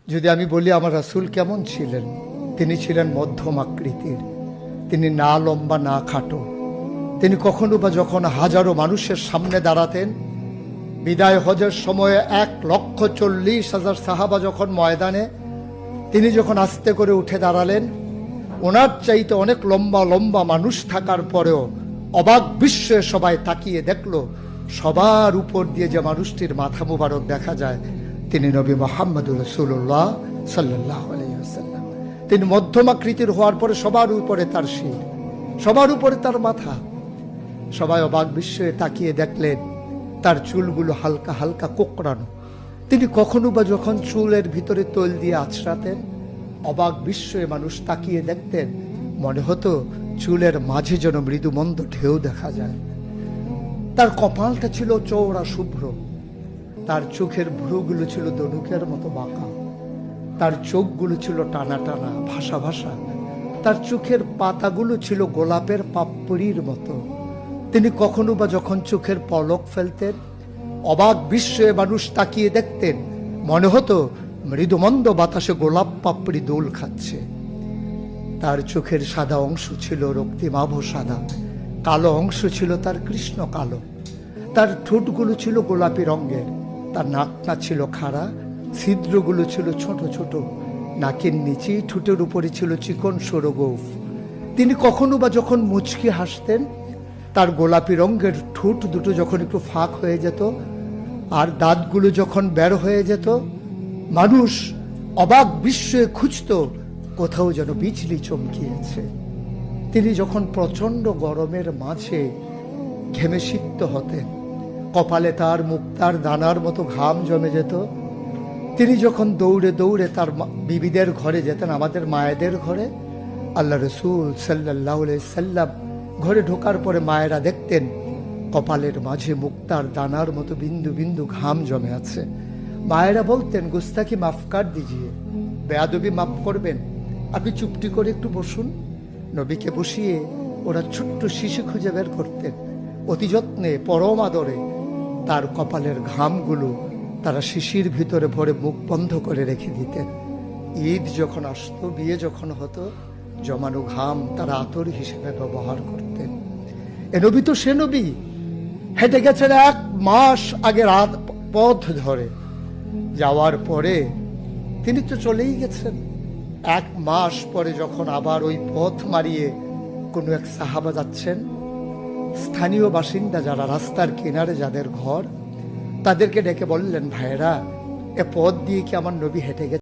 যদি আমি বলি আমার রাসূল কেমন ছিলেন, তিনি ছিলেন মধ্যম আকৃতির। তিনি না লম্বা না খাটো। তিনি কখনো বা যখন হাজারো মানুষের সামনে দাঁড়াতেন, বিদায় হজের সময়ে 1,40,000 সাহাবা যখন ময়দানে, তিনি যখন আস্তে করে উঠে দাঁড়ালেন, ওনার চাইতে অনেক লম্বা লম্বা মানুষ থাকার পরেও অবাক বিস্ময়ে সবাই তাকিয়ে দেখলো সবার উপর দিয়ে যে মানুষটির মাথা মুবারক দেখা যায়, তিনি নবী মুহাম্মদুর রাসূলুল্লাহ সাল্লাল্লাহু আলাইহি ওয়াসাল্লাম। তিনি মধ্যমাকৃতির হওয়ার পরে সবার উপরে তার শির, সবার উপরে তার মাথা। সবাই অবাক বিস্ময়ে তাকিয়ে দেখলেন তার চুলগুলো হালকা হালকা কোঁকড়ানো। তিনি কখনো বা যখন চুলের ভিতরে তৈল দিয়ে আছড়াতেন, অবাক বিস্ময়ে মানুষ তাকিয়ে দেখতেন, মনে হতো চুলের মাঝে যেন মৃদুমন্দ ঢেউ দেখা যায়। তার কপালটা ছিল চওড়া শুভ্র, তার চোখের ভ্রুগুলো ছিল ধনুকের মতো বাঁকা, তার চোখগুলো ছিল টানা টানা ভাসা ভাসা, তার চোখের পাতাগুলো ছিল গোলাপের পাপড়ির মতো। তিনি কখনো বা যখন চোখের পলক ফেলতেন, অবাক বিস্ময়ে মানুষ তাকিয়ে দেখতেন, মনে হতো মৃদুমন্দ বাতাসে গোলাপ পাপড়ি দোল খাচ্ছে। তার চোখের সাদা অংশ ছিল রক্তিমাভ সাদা, কালো অংশ ছিল তার কৃষ্ণ কালো। তার ঠোঁটগুলো ছিল গোলাপি রঙের, তার নাকটা ছিল খাড়া, ছিদ্রগুলো ছিল ছোট ছোট, নাকের নিচেই ঠোঁটের উপরে ছিল চিকন সরু গোঁফ। তিনি কখনো বা যখন মুচকি হাসতেন, তার গোলাপি রঙের ঠোঁট দুটো যখন একটু ফাঁক হয়ে যেত আর দাঁতগুলো যখন বের হয়ে যেত, মানুষ অবাক বিস্ময়ে খুঁজত কোথাও যেন বিজলি চমকিয়েছে। তিনি যখন প্রচন্ড গরমের মাঝে ঘেমে সিক্ত হতেন, কপালে তার মুক্তার দানার মতো ঘাম জমে যেত। তিনি যখন দৌড়ে দৌড়ে তার বিবিদের ঘরে যেতেন, আমাদের মায়েদের ঘরে, আল্লাহ রাসূল সাল্লাল্লাহু আলাইহি সাল্লাম ঘরে ঢোকার পরে মায়েরা দেখতেন কপালের মাঝে মুক্তার দানার মতো বিন্দু বিন্দু ঘাম জমে আছে। মায়েরা বলতেন, গুস্তাকি মাফ কর দিজিয়ে, বেয়াদবি মাফ করবেন, আপনি চুপটি করে একটু বসুন। নবীকে বসিয়ে ওরা ছোট্ট শিশু খুঁজে বের করতেন, অতি যত্নে পরম আদরে তার কপালের ঘামগুলো তারা শিশির ভিতরে ভরে মুখ বন্ধ করে রেখে দিতেন। ঈদ যখন আসতো, বিয়ে যখন হতো, জমানো ঘাম তারা আতর হিসেবে ব্যবহার করতেন। এ নবী তো সে নবী, হেঁটে গেছেন 1 মাস আগে রাত পথ ধরে, যাওয়ার পরে তিনি তো চলেই গেছেন। 1 মাস পরে যখন আবার ওই পথ মারিয়ে কোনো এক সাহাবা যাচ্ছেন, স্থানীয় বাসিন্দা যারা রাস্তার কিনারে যাদের ঘর, তাদেরকে ডেকে বললেন, ভাইরা, এ পথ দিয়ে কি আমার নবী হেঁটে গেছে?